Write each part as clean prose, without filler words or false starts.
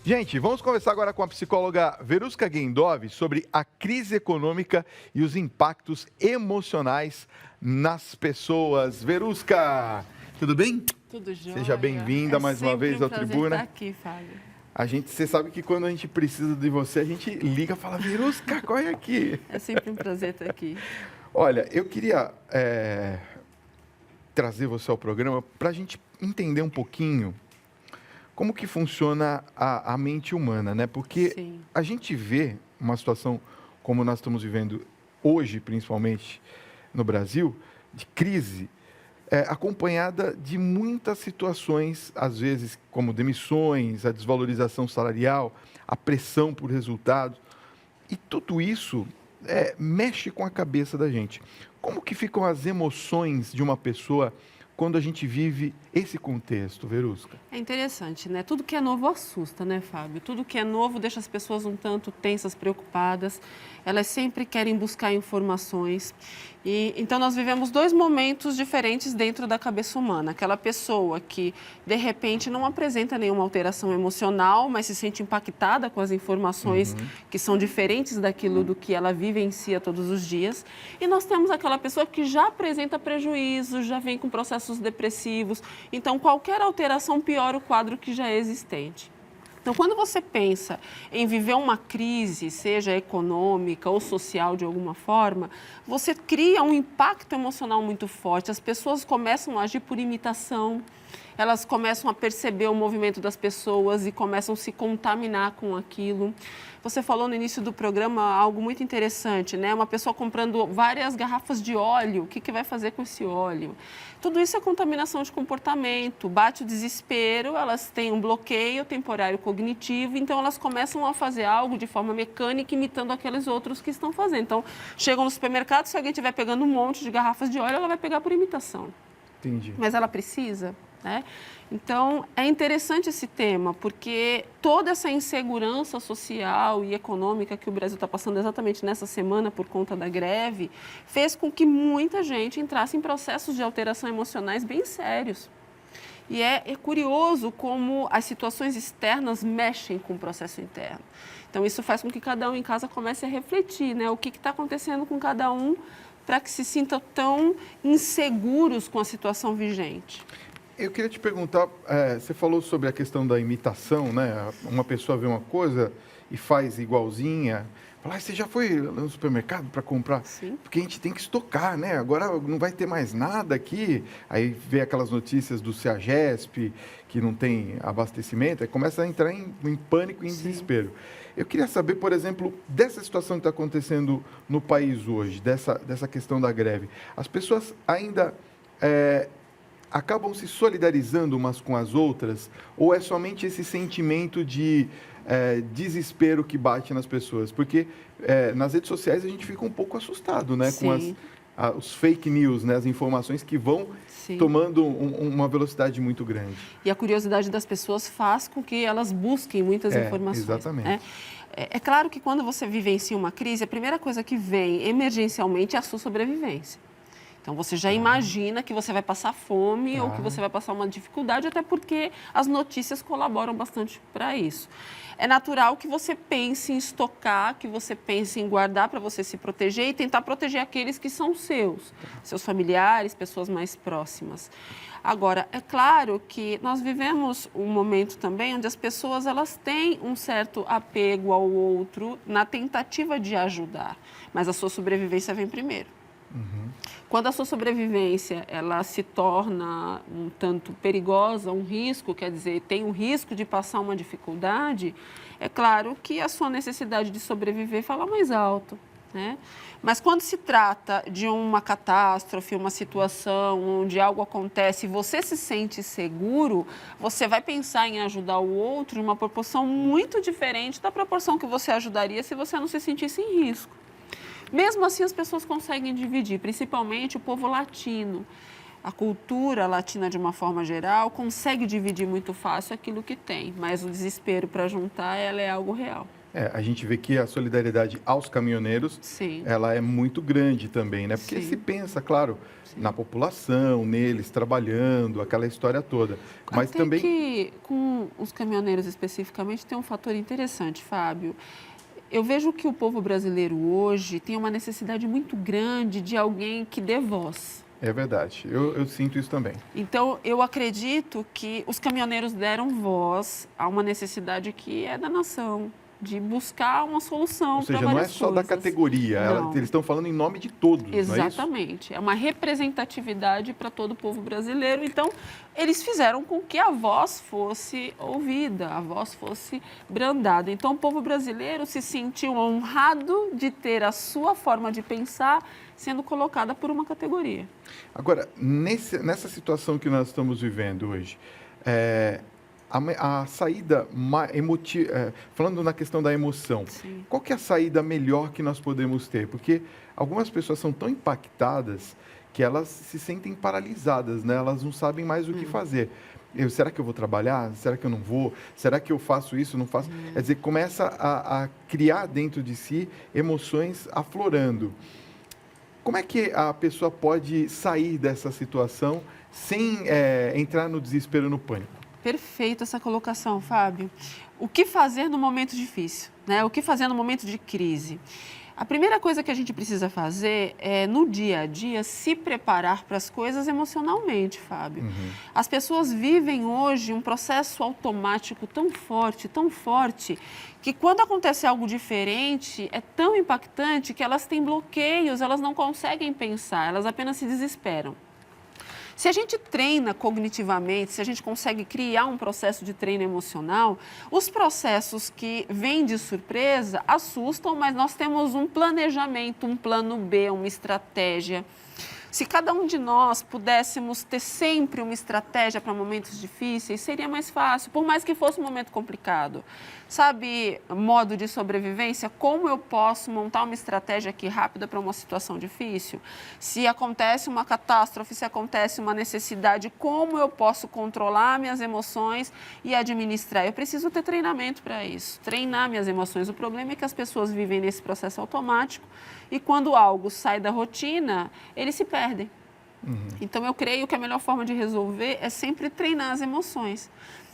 Gente, vamos conversar agora com a psicóloga Verusca Gendov sobre a crise econômica e os impactos emocionais nas pessoas. Verusca, tudo bem? Tudo jóia. Seja bem-vinda mais uma vez ao Tribuna. É sempre um prazer estar aqui, Fábio. Você sabe que quando a gente precisa de você, a gente liga e fala, Verusca, corre aqui. É sempre um prazer estar aqui. Olha, eu queria trazer você ao programa para a gente entender um pouquinho como que funciona a mente humana, né? Porque Sim. a gente vê uma situação como nós estamos vivendo hoje, principalmente no Brasil, de crise, acompanhada de muitas situações, às vezes como demissões, a desvalorização salarial, a pressão por resultados. E tudo isso mexe com a cabeça da gente. Como que ficam as emoções de uma pessoa quando a gente vive esse contexto, Verusca? É interessante, né? Tudo que é novo assusta, né, Fábio? Tudo que é novo deixa as pessoas um tanto tensas, preocupadas. Elas sempre querem buscar informações. Então, nós vivemos dois momentos diferentes dentro da cabeça humana. Aquela pessoa que, de repente, não apresenta nenhuma alteração emocional, mas se sente impactada com as informações que são diferentes daquilo do que ela vivencia todos os dias. E nós temos aquela pessoa que já apresenta prejuízo, já vem com processos depressivos. Então, qualquer alteração piora o quadro que já é existente. Então, quando você pensa em viver uma crise, seja econômica ou social de alguma forma, você cria um impacto emocional muito forte. As pessoas começam a agir por imitação, elas começam a perceber o movimento das pessoas e começam a se contaminar com aquilo. Você falou no início do programa algo muito interessante, né? Uma pessoa comprando várias garrafas de óleo, o que vai fazer com esse óleo? Tudo isso é contaminação de comportamento, bate o desespero, elas têm um bloqueio temporário cognitivo, então elas começam a fazer algo de forma mecânica, imitando aqueles outros que estão fazendo. Então, chegam no supermercado, se alguém estiver pegando um monte de garrafas de óleo, ela vai pegar por imitação. Entendi. Mas ela precisa, né? Então, é interessante esse tema, porque toda essa insegurança social e econômica que o Brasil está passando exatamente nessa semana por conta da greve, fez com que muita gente entrasse em processos de alteração emocionais bem sérios. E é curioso como as situações externas mexem com o processo interno. Então, isso faz com que cada um em casa comece a refletir, né? O que está acontecendo com cada um para que se sintam tão inseguros com a situação vigente. Eu queria te perguntar, você falou sobre a questão da imitação, né? Uma pessoa vê uma coisa e faz igualzinha. Fala, você já foi no supermercado para comprar? Sim. Porque a gente tem que estocar, né? Agora não vai ter mais nada aqui. Aí vê aquelas notícias do CEAGESP, que não tem abastecimento, aí começa a entrar em pânico e em desespero. Eu queria saber, por exemplo, dessa situação que está acontecendo no país hoje, dessa questão da greve. As pessoas ainda acabam se solidarizando umas com as outras, ou é somente esse sentimento de desespero que bate nas pessoas? Porque nas redes sociais a gente fica um pouco assustado, né? Sim. Com os fake news, né? As informações que vão Sim. tomando uma velocidade muito grande. E a curiosidade das pessoas faz com que elas busquem muitas informações. Exatamente. Né? É claro que quando você vivencia uma crise, a primeira coisa que vem emergencialmente é a sua sobrevivência. Então, você já imagina que você vai passar fome ou que você vai passar uma dificuldade, até porque as notícias colaboram bastante para isso. É natural que você pense em estocar, que você pense em guardar para você se proteger e tentar proteger aqueles que são seus familiares, pessoas mais próximas. Agora, é claro que nós vivemos um momento também onde as pessoas elas têm um certo apego ao outro na tentativa de ajudar, mas a sua sobrevivência vem primeiro. Quando a sua sobrevivência ela se torna um tanto perigosa, um risco, quer dizer, tem um risco de passar uma dificuldade, é claro que a sua necessidade de sobreviver fala mais alto, né? Mas quando se trata de uma catástrofe, uma situação onde algo acontece e você se sente seguro, você vai pensar em ajudar o outro em uma proporção muito diferente da proporção que você ajudaria se você não se sentisse em risco. Mesmo assim, as pessoas conseguem dividir, principalmente o povo latino. A cultura latina, de uma forma geral, consegue dividir muito fácil aquilo que tem, mas o desespero para juntar, ela é algo real. A gente vê que a solidariedade aos caminhoneiros, Sim. ela é muito grande também, né? Porque Sim. se pensa, claro, Sim. na população, neles trabalhando, aquela história toda. Mas Até também que com os caminhoneiros especificamente tem um fator interessante, Fábio. Eu vejo que o povo brasileiro hoje tem uma necessidade muito grande de alguém que dê voz. é verdade. Eu sinto isso também. Então, eu acredito que os caminhoneiros deram voz a uma necessidade que é da nação, de buscar uma solução Ou para seja, não é várias só da coisas. categoria, Não. eles estão falando em nome de todos, não é isso? Exatamente. É uma representatividade para todo o povo brasileiro. Então, eles fizeram com que a voz fosse ouvida, a voz fosse brandada. Então, o povo brasileiro se sentiu honrado de ter a sua forma de pensar sendo colocada por uma categoria. Agora, nessa situação que nós estamos vivendo hoje, a saída emotiva, falando na questão da emoção, Sim. qual que é a saída melhor que nós podemos ter? Porque algumas pessoas são tão impactadas que elas se sentem paralisadas, né? Elas não sabem mais o que fazer. Será que eu vou trabalhar? Será que eu não vou? Será que eu faço isso? Não faço? Quer dizer, começa a criar dentro de si emoções aflorando. Como é que a pessoa pode sair dessa situação sem entrar no desespero, no pânico? Perfeita essa colocação, Fábio. O que fazer no momento difícil, né? O que fazer no momento de crise? A primeira coisa que a gente precisa fazer é, no dia a dia, se preparar para as coisas emocionalmente, Fábio. As pessoas vivem hoje um processo automático tão forte, que quando acontece algo diferente, é tão impactante que elas têm bloqueios, elas não conseguem pensar, elas apenas se desesperam. Se a gente treina cognitivamente, se a gente consegue criar um processo de treino emocional, os processos que vêm de surpresa assustam, mas nós temos um planejamento, um plano B, uma estratégia. Se cada um de nós pudéssemos ter sempre uma estratégia para momentos difíceis, seria mais fácil, por mais que fosse um momento complicado. Sabe, modo de sobrevivência, como eu posso montar uma estratégia aqui rápida para uma situação difícil? Se acontece uma catástrofe, se acontece uma necessidade, como eu posso controlar minhas emoções e administrar? Eu preciso ter treinamento para isso, treinar minhas emoções. O problema é que as pessoas vivem nesse processo automático e quando algo sai da rotina, eles se perdem. Então, eu creio que a melhor forma de resolver é sempre treinar as emoções.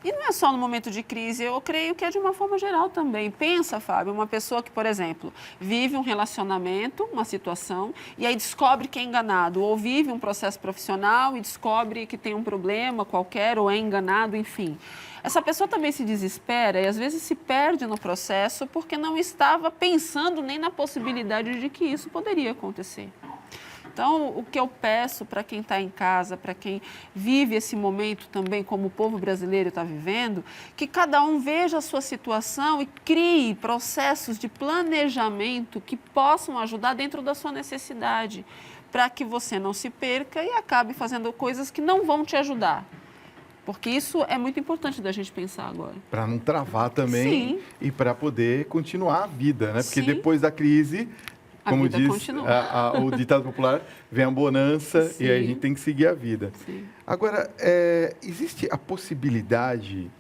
E não é só no momento de crise, eu creio que é de uma forma geral também. Pensa, Fábio, uma pessoa que, por exemplo, vive um relacionamento, uma situação, e aí descobre que é enganado, ou vive um processo profissional e descobre que tem um problema qualquer, ou é enganado, enfim. Essa pessoa também se desespera e às vezes se perde no processo porque não estava pensando nem na possibilidade de que isso poderia acontecer. Então, o que eu peço para quem está em casa, para quem vive esse momento também, como o povo brasileiro está vivendo, que cada um veja a sua situação e crie processos de planejamento que possam ajudar dentro da sua necessidade, para que você não se perca e acabe fazendo coisas que não vão te ajudar. Porque isso é muito importante da gente pensar agora. Para não travar também. Sim. E para poder continuar a vida, né? Porque Sim. depois da crise, como diz o ditado popular, vem a bonança. Sim. E aí a gente tem que seguir a vida. Sim. Agora, existe a possibilidade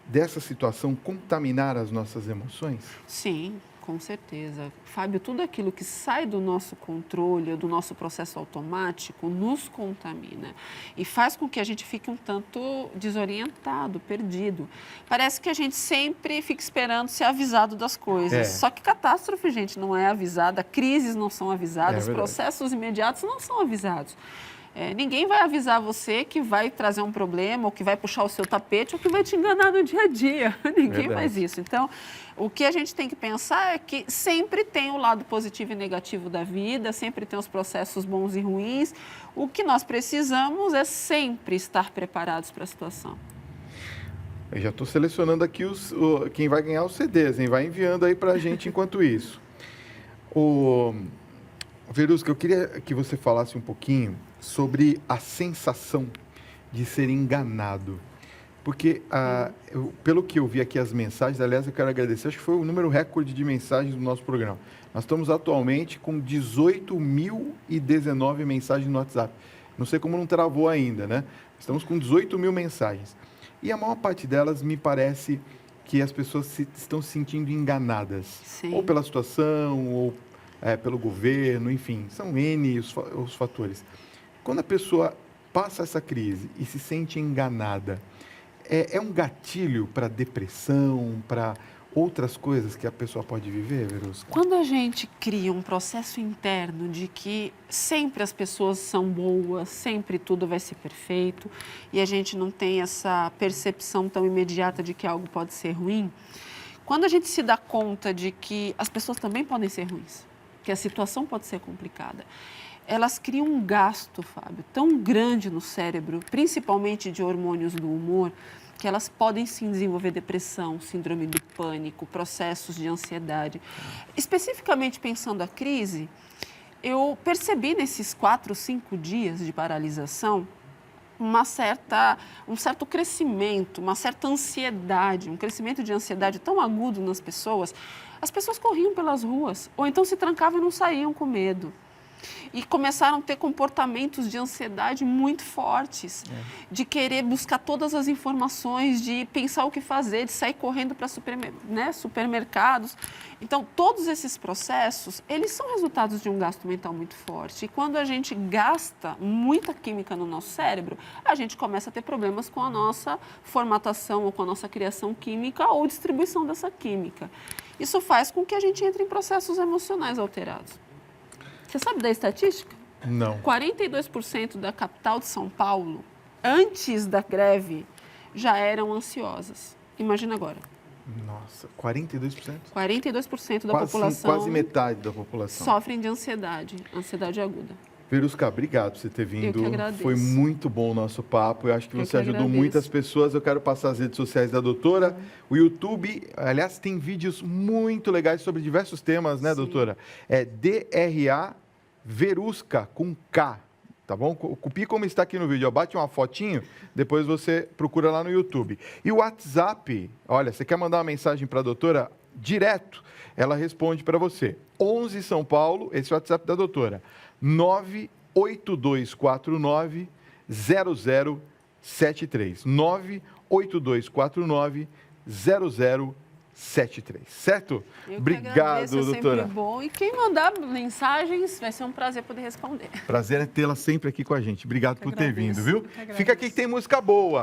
dessa situação contaminar as nossas emoções? Sim, com certeza. Fábio, tudo aquilo que sai do nosso controle, do nosso processo automático, nos contamina e faz com que a gente fique um tanto desorientado, perdido. Parece que a gente sempre fica esperando ser avisado das coisas. Só que catástrofe, gente, não é avisada, crises não são avisadas, processos imediatos não são avisados. Ninguém vai avisar você que vai trazer um problema, ou que vai puxar o seu tapete, ou que vai te enganar no dia a dia. Ninguém faz isso. Então, o que a gente tem que pensar é que sempre tem o lado positivo e negativo da vida, sempre tem os processos bons e ruins. O que nós precisamos é sempre estar preparados para a situação. Eu já estou selecionando aqui quem vai ganhar os CDs, hein? Vai enviando aí para a gente enquanto isso. Verusca, eu queria que você falasse um pouquinho sobre a sensação de ser enganado. Porque, pelo que eu vi aqui as mensagens, aliás, eu quero agradecer, acho que foi o número recorde de mensagens do nosso programa. Nós estamos atualmente com 18.019 mensagens no WhatsApp. Não sei como não travou ainda, né? Estamos com 18 mil mensagens. E a maior parte delas me parece que as pessoas estão se sentindo enganadas. Sim. Ou pela situação, ou pelo governo, enfim, são N os fatores. Quando a pessoa passa essa crise e se sente enganada, é um gatilho para depressão, para outras coisas que a pessoa pode viver, Verusca? Quando a gente cria um processo interno de que sempre as pessoas são boas, sempre tudo vai ser perfeito, e a gente não tem essa percepção tão imediata de que algo pode ser ruim, quando a gente se dá conta de que as pessoas também podem ser ruins, que a situação pode ser complicada, elas criam um gasto, Fábio, tão grande no cérebro, principalmente de hormônios do humor, que elas podem sim desenvolver depressão, síndrome do pânico, processos de ansiedade. Especificamente pensando a crise, eu percebi nesses 4, 5 dias de paralisação um certo crescimento, uma certa ansiedade, um crescimento de ansiedade tão agudo nas pessoas. As pessoas corriam pelas ruas, ou então se trancavam e não saíam com medo. E começaram a ter comportamentos de ansiedade muito fortes, de querer buscar todas as informações, de pensar o que fazer, de sair correndo para supermercados. Então, todos esses processos, eles são resultados de um gasto mental muito forte. E quando a gente gasta muita química no nosso cérebro, a gente começa a ter problemas com a nossa formatação ou com a nossa criação química ou distribuição dessa química. Isso faz com que a gente entre em processos emocionais alterados. Você sabe da estatística? Não. 42% da capital de São Paulo, antes da greve, já eram ansiosas. Imagina agora. Nossa, 42%? 42% da população... Quase metade da população. Sofrem de ansiedade aguda. Verusca, obrigado por você ter vindo. Eu que agradeço. Foi muito bom o nosso papo. Eu acho que você ajudou muitas pessoas. Eu quero passar as redes sociais da doutora. O YouTube, aliás, tem vídeos muito legais sobre diversos temas, né, doutora? É DRA Verusca, com K, tá bom? Copie como está aqui no vídeo. Bate uma fotinho, depois você procura lá no YouTube. E o WhatsApp, olha, você quer mandar uma mensagem para a doutora? Direto, ela responde para você. 11 São Paulo, esse é o WhatsApp da doutora. 98249 0073. 98249 0073, certo? Obrigado, doutora. É sempre bom. E quem mandar mensagens, vai ser um prazer poder responder. Prazer é tê-la sempre aqui com a gente. Obrigado por ter vindo, viu? Fica aqui que tem música boa.